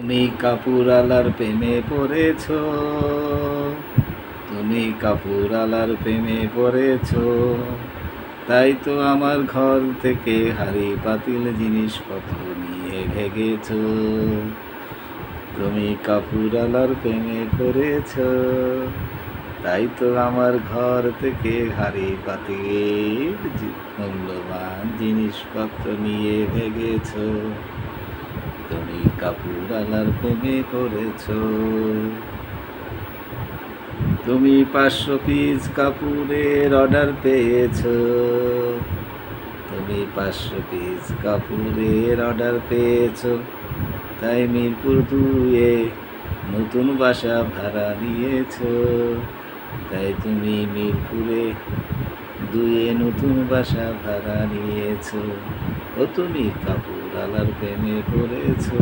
তুমি কাপুরালার প্রেমে পড়েছো, তুমি কাপুরালার প্রেমে পড়েছো, তাই তো আমার ঘর থেকে হাঁড়ি পাতিল জিনিসপত্র নিয়ে ভেগেছো। তুমি কাপুরালার প্রেমে পড়েছো, তাই তো আমার ঘর থেকে হাঁড়ি পাতিল মূল্যবান জিনিসপত্র নিয়ে ভেগেছো। তুমি কাপুরালার প্রেমে পড়েছো। তুমি 500 পিস কাপড়ের অর্ডার পেয়েছো, তুমি 500 পিস কাপড়ের অর্ডার পেয়েছো, তাই মিরপুর 2-এ নতুন বাসা ভাড়া নিয়েছো। তাই তুমি মিরপুরে 2-এ নতুন বাসা ভাড়া নিয়েছো। ও তুমি কাপুরালার প্রেমে পড়েছো।